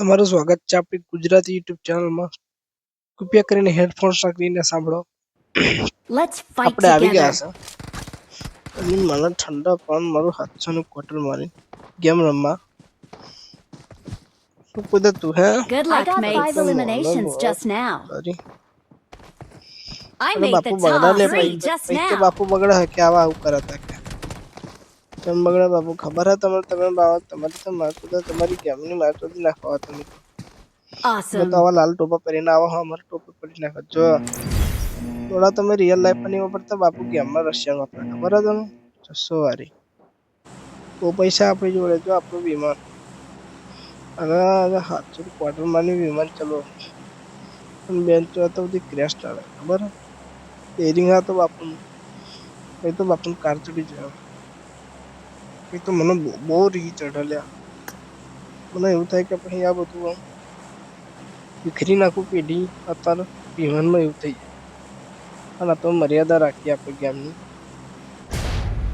તમારું સ્વાગત છે આપણી ગુજરાતી યુટ્યુબ ચેનલમાં. કૃપયા કરીને હેડફોન્સ નાખીને સાંભળો. આપણે આવી ગયા છે અને મને ઠંડા પણ મારું હાથનું ક્વાર્ટર મારી ગેમ રમવા. શું કુદે તું હે? Good luck, mate. 5 eliminations just now. I made the top 3 just now. બાપુ બગડા હે કે આવા આવું કરતા કે તમ બગડા બાપુ ખબર હે તમે બાવા તમારી તો મારતો તમારી ગેમની મારતો નાખવા તમે Awesome. તો આવા લાલ ટોપા પહેરીને આવો અમારે ટોપા પહેરી નાખો જો થોડા તમે રિયલ લાઈફ નહીં વાપરતા બાપુ ગેમમાં રશિયન વાપરે ખબર હે તમે 600 વાળી બહુ પૈસા આપણી જોડે જો આપણું વિમાન અને 700 ક્વાર્ટર માની વિમાન ચલો બેન તો બધી ક્રેશ ચાલે ખબર એરિંગ હા તો બાપુ એ તો બાપુ કાર ચડી જાય એ તો મને બહુ રી ચઢલ્યા મને એવું થાય કે પછી આ બધું આમ વિખરી નાખું પેઢી અત્યારે વિમાનમાં એવું થઈ જાય અને તો મર્યાદા રાખીએ આપણે ગેમની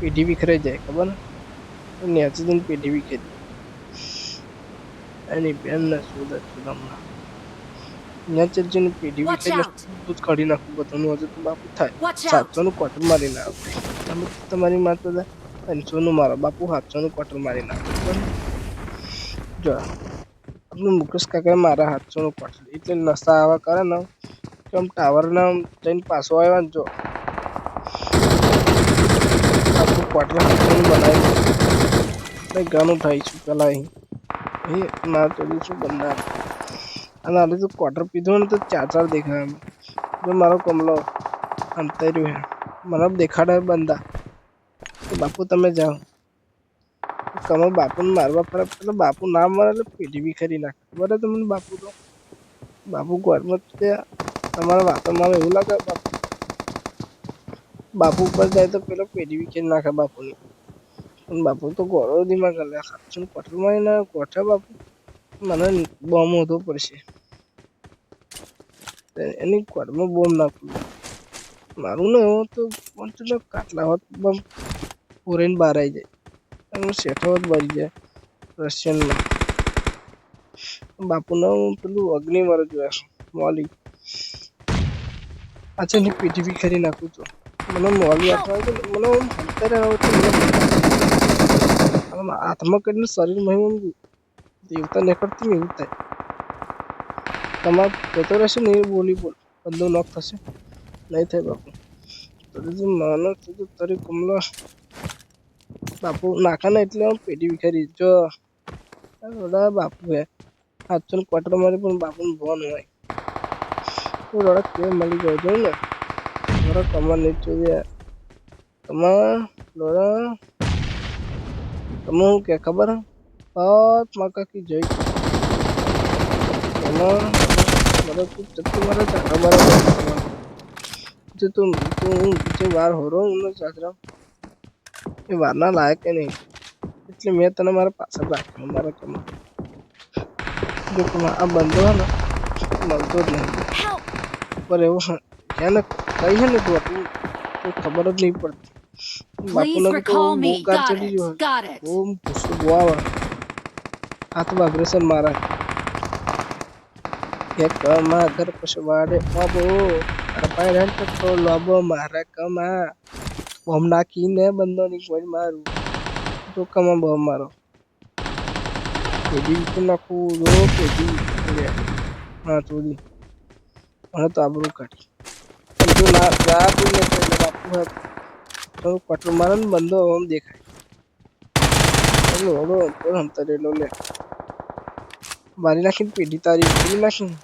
પેઢી વિખરાઈ જાય ખબર ને નેચી દઈને પેઢી વિખરી એની બેન ને સુધા સુદામના નેચરજીની પેઢી વિખરીને દૂધ કાઢી નાખું બધાનું હજુ તો બાપુ થાય 700નું ક્વાર્ટર મારી ના તમે તમારી માતા 500નું મારો બાપુ 700નું ક્વાર્ટર મારી નાખું જો આપણું મુકેશ કાકા મારા 700નું ક્વાર્ટર એટલે નશા આવા કરે ને કેમ ટાવર ના જઈને પાછો આવ્યા ને જો આપણું ક્વાર્ટર 700નું બનાવી ઘણું થઈશું પેલા અહીં ના તો શું બનનાર અને આને તો ક્વાર્ટર પીધો ને તો 4 દેખાય એમ જો મારો કમલો અંતર રહ્યો મને દેખાડે બંદા બાપુ તમે જાઓ કમો બાપુને મારવા પડે એટલે બાપુ ના મરે એટલે પેઢી વિખરી નાખે બરાબર તમને બાપુ તો બાપુ ઘરમાં તમારા વાપરમાં એવું લાગે બાપુ ઉપર જાય તો પેલો પેઢી વિખરી નાખે બાપુની પણ બાપુ તો ગોળો દિમાગ લે 700 ક્વાર્ટરમાં એને કોઠા બાપુ મને બોમ્બ હોતો પડશે એની ક્વાર્ટરમાં બોમ્બ નાખવું મારું ને એવું તો કાટલા હોત બોમ્બ પૂરીને બહાર આવી જાય શેઠો હોત બળી જાય રશિયનમાં બાપુને પેલું અગ્નિ મારે જોયા મોલી અચ્છા ની પેઢી વિખરી નાખું તો મને મોલી હાથમાં મને હંતરે હાથમાં કરીને શરીર મહિમ દેવતા નીકળતી એવું થાય તમારે જતો રહેશે ને એ બોલી બોલ બંધો નોક થશે નહીં થાય બાપુ માનો તારી કમલો બાપુ નાખા ને એટલે પેઢી વિખારી જો બાપુ હે 700 ક્વાર્ટર મારી પણ બાપુને ભોન હોય રોડા કેમ મળી ગયો જોઈ ને મારા કમર નહીં જોઈએ તમારા લોડા તમે હું કે ખબર પાત માકા કી જઈ તમારા મારા તું ચત્તુ મારા ચાકા મારા જો તું જે વાર હો રહો હું ચાકરા એ વારના લાયક કે નહીં એટલે મેં તને મારા પાછળ રાખ્યો મારા કમર જો આ બંધો હે ને મળતો જ નહીં પર એવું એને કઈ છે ને તું ખબર જ નહીં પડતી બાપુને તો બહુ કાર ચડી ગયો બહુ ગુસ્સો બહુ આવે હાથ વાગ્રેશન મારા એક કમા ઘર પછવાડે બાબો પાય રેન તો લોબો મારા કમા બોમ નાખીને બંધો ની કોઈ મારું તો કમા બોમ મારો પેઢી વિખરી નાખું રો પેઢી હા ચોરી મને તો આબરું કાઢી જો ના જા તું ને બાપુ તો ક્વાર્ટર મારે ને બંધો આમ દેખાય ઓળો અંતરે લો લે મારી નાખીને પેઢી તારી પેઢી નાખી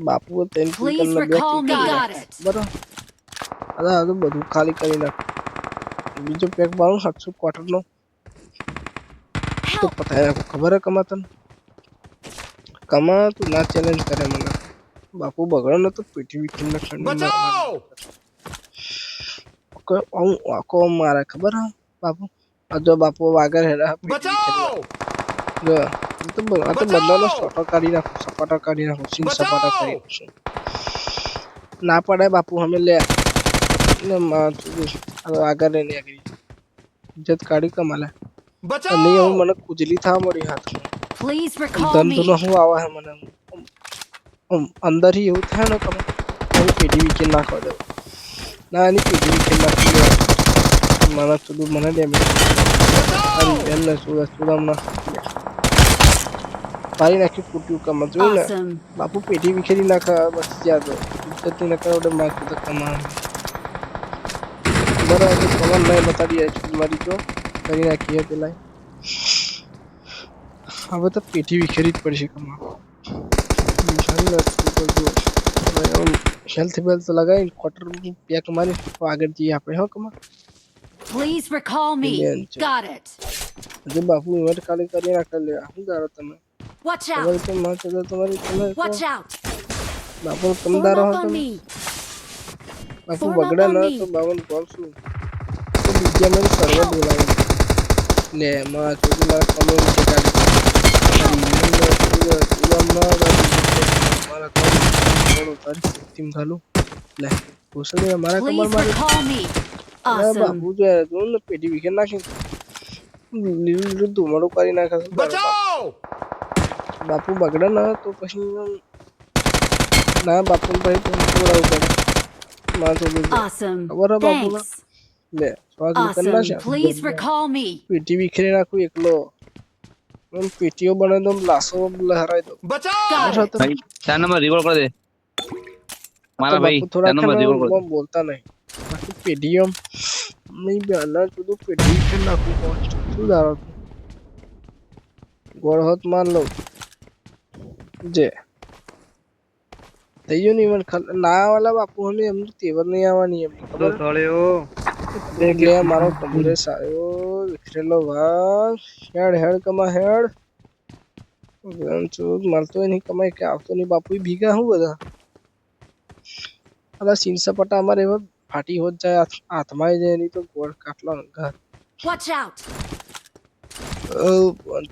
બાપુ તેન બરાબર અરે હવે બધું ખાલી કરી નાખ બીજો પેક બાળું 700 ક્વાર્ટર નો તો પતાય નાખો ખબર હે કમા તને કમા તું ના ચેલેન્જ કરે મને બાપુ બગડો ને તો પેઢી વિખરી નાખે આખો મારે ખબર હે બાપુ જો બાપુ વાગર હેરા જો તો બદલાનો સપાટા કાઢી નાખું સીન સપાટા કરી નાખું ના પડે બાપુ અમે લે આગળ રહીને આગળ ઇજ્જત કાઢી કમાલે નહીં હું મને કુજલી થવા મળી હાથમાં Please recall ધંધો me. નો શું આવે છે મને અંદર થી એવું થાય ને કમા એની પેઢી વિખેરી નાખવા દઉં ના એની પેઢી વિખેરી નાખી દેવા મને થોડું મને ડેમેજ મારી બેન ને સુદામના મારી નાખી ફૂટ્યું કમા જોયું ને Awesome. બાપુ પેઢી વિખેરી નાખા બચી ગયા તો ઇજ્જત ની નકર ઓડે માર તો કમા બરાબર કમા નહીં બતાડી મારી જો કરી નાખી પેલા હવે તો પેઢી વિખેરી જ પડશે કમા હેલ્થ બેલ્થ લગાવી ક્વાર્ટર પેક મારી આગળ જઈએ આપણે હો કમા Please recall me. બેન છે Got it. હજુ બાપુ ઇવેન્ટ ખાલી કરી નાખે લે શું કરો તમે Watch તમારી out. તો માં તો તમારી તમે તો Watch out. બાપુ Form કમદાર હો up on તમે me. Bapu Form up Bagda on ન me. તો બાવન કોલ શું તો બીજા મને સર્વર બોલાવી લે માં તો મારા કમ્યુનિટી કાર્ડ મારા કોલ તારી ટીમ ચાલુ લે ઘોસડી મારા કમર Please મારી recall me. અરે Awesome. બાપુ જો જોન ને પેટી વિકેટ નાખી લીલું લીલું ધુમાડું કરી નાખે છે તારો બાપુ બગડે ને તો પછી ના બાપુ ભાઈ તો જોડાવું પડે માં તો Awesome. ખબર હે બાપુ ના Thanks. લે સ્વાગ નીકળ ના Awesome. Please recall me. પેટી વિખેરી નાખું એકલો પેટીઓ બને તો લાસો લહેરાઈ દો Got it. भाई 4 नंबर रिवॉल्व कर दे તો मारा भाई બાપુ થોડા 4 नंबर रिवॉल्व कर दे બોલતા નહીં બાકી પેઢીઓ નહીં બેના બધું પેઢી વિખેરી નાખું શું ધારો ગોળ હોત માર લઉં જે થઈ ગયું ને ઇવન ના વાલા બાપુ અમે એમની તેવર નહીં આવવાની એમની ખબર એટલે મારો કમરે સાયો વિખરેલો ભાગ હેડ હેડ કમા હેડ ચૂત મળતો નહીં કમાય કે આવતો નહીં બાપુ ભીગા હું બધા અલા સીન સપાટા અમારે એવા ફાટી હોત જાય હાથમાં જાય નહીં તો ગોળ કાટલા ઘર Watch out.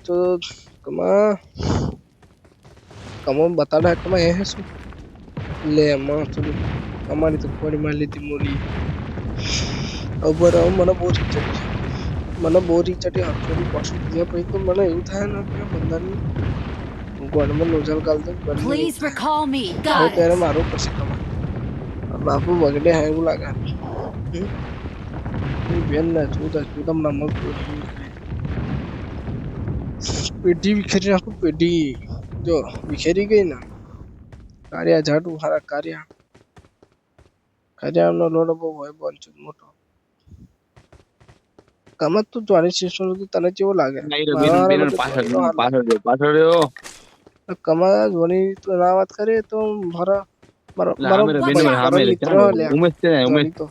તો કમા કમો બતાડા કમા એ શું લે માં થોડું અમારી તો કોડી મારી લીધી મોલી ઉપર મને બહુ જ ચડી મને બહુ જ ચડી હથોડી પાછું ગયા પછી તો મને એવું થાય ને કે બંધાની ગોળમાં નોઝલ ગાલ દઉં Please recall me. હવે Got it. ત્યારે મારું પછી કમા બાપુ બગડે હા એવું લાગે બેન ના ચૂતમ ના મગ પેઢી વિખેરી નાખું પેઢી જો વિખેરી ગઈ ને કાર્યા ઝાડું હારા કાર્યાનો લોડો બહુ હોય બનચું મોટો કમત તું જોની સિસ્ટમ તો તને કેવો લાગે नहीं रे बेन पाछળ કમા જોની તો ના વાત કરે તો મારા મારો મારો હામે રે બેન Watch out. હામે રે મિત્ર લ્યા ઉમેશ છે ને જોની તો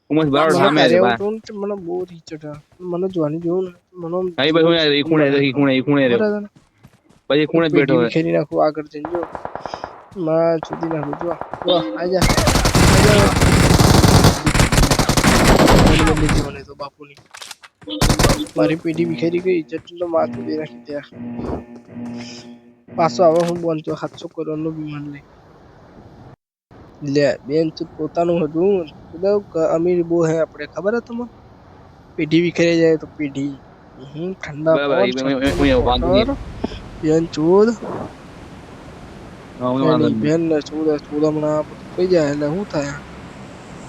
ઉમેશ બરાબર મને સામે રે કાર્ય બા જોઉં ને મને બહુ રીચડ મને જોવાની જોઉં ને મને ભાઈ ભાઈ હું ઈ ખૂણે રે બરાબર પછી ખૂણે જ બેઠો પેઢી હે વિખેરી નાખું આગળ જઈને જો માં સુધી નાખું જો આજા મને તો બાપુની મારી પેઢી વિખેરી ગઈ જેટલો માથું દે નાખી ત્યાં પાછો હવે હું બનતો 700 કરોડનું વિમાન લઈ લે બેન તું પોતાનું હતું અમીર બહુ હે આપણે ખબર હે તમને પેઢી વિખેરી જાય તો પેઢી ઠંડા બરાબર બેન ચૂદ હું એની બેન ને ચૂદ હમણાં કઈ જાય એટલે શું થાય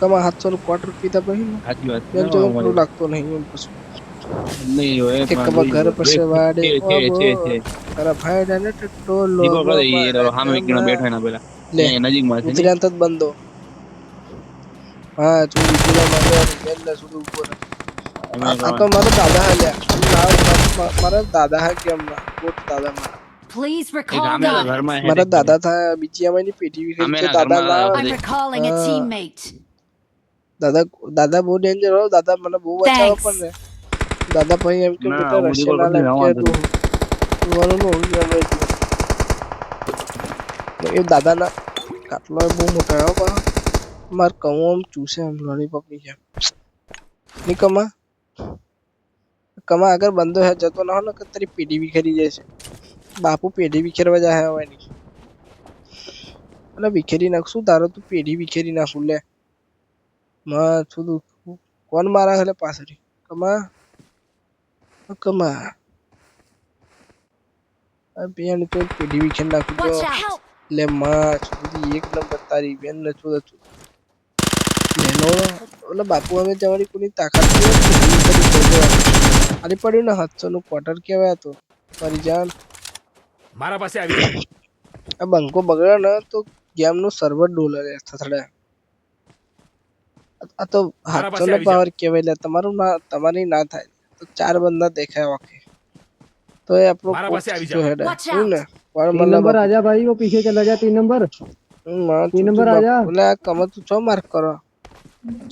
કમા 700 નું ક્વાર્ટર પીતા પછી સાચી વાત બેન તો પેલું લાગતો નહીં એમ પછી નહીં હોય કે કમા ઘર પછી વાડે છે તારા ભાઈ ને ટોલો રીવોલ્વ કર દે ઈ સામે એક જણો બેઠો એના પેલા લે નજીકમાં છે ઉતર્યા તો જ બંધો હા ચૂ ઉતર્યા બંધો બેન ને સુધી ઉપર આ તો મારો દાદા હે લ્યા મારા દાદા હે કેમ ના કોટ દાદા મારા Please એક recall સામે me. ઘરમાં હે મારા દાદા થા બીજી અમારી પેટી વિખેરી છે દાદા ના I'm recalling a teammate. દાદા બહુ ડેન્જર હો દાદા મને બહુ બચાવો Thanks. પણ ને દાદા ભાઈ એમ કે ના, બેટા હું રશિયન રીવોલ્વ ના નથી કે તું વાનું નો એ દાદા ના કાટલો બહુ મોટો હો બા માર કહું આમ ચૂસે આમ લોલીપોપ ની જેમ ની કમા અગર બંધો હે જતો ના હો ને કે તારી પેઢી વિખેરી જાય છે બાપુ પેઢી વિખેરવા જાય હોય ની અને વિખેરી નાખશું તારો તું પેઢી વિખેરી નાખું લે માં થોડું કોણ મારા હલે પાછળ કમા કમા આ બેન તો પેઢી વિખેર નાખું જો Watch out! લે માં છોડી એક નંબર તારી બેન ને છોડ લેનો ઓલે બાપુ અમે જવાની કોની તાકાત આલી પડ્યું ને 700 નું ક્વાર્ટર કેવાય તો મારી જાન મારા પાસે આવી જાઓ. આ બંકો બગડે ને તો ગેમ નું સર્વર ડોલર થથડે આ તો મારા 700 પાસે નો આવી પાવર કેવાય લે તમારું ના તમારી ના થાય તો 4 બંદા દેખાય ઓકે तो ये आपको मारा कोच पासे आ जो जाओ। है Watch है ना out! और 3 मतलब नंबर आजा भाई, वो पीछे चला जा। 3 नंबर, मां 3 नंबर आजा। बोला कम तू छो मार्क करो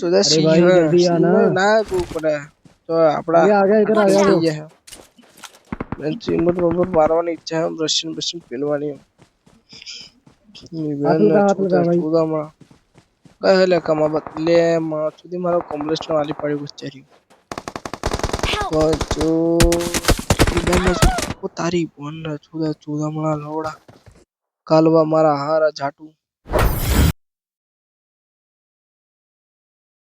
चौदह अरे सी भाई है जल्दी आना। ना को पड़ा तो अपना अरे आ गया, इधर आ Watch जाओ। out! ये है मैं चिंगुट बम्बर मारवानी इच्छा है रशियन बशिन पेलवानी है हाथ लगा भाई। चौदह मां कहले कमा बदले मां चुदी मारो कॉम्प्लेक्स वाली पड़ी कुछ चरी Help! तो जो इधर वो तारी बोन चौदह मां लोड़ा कालवा मारा हारा झाटू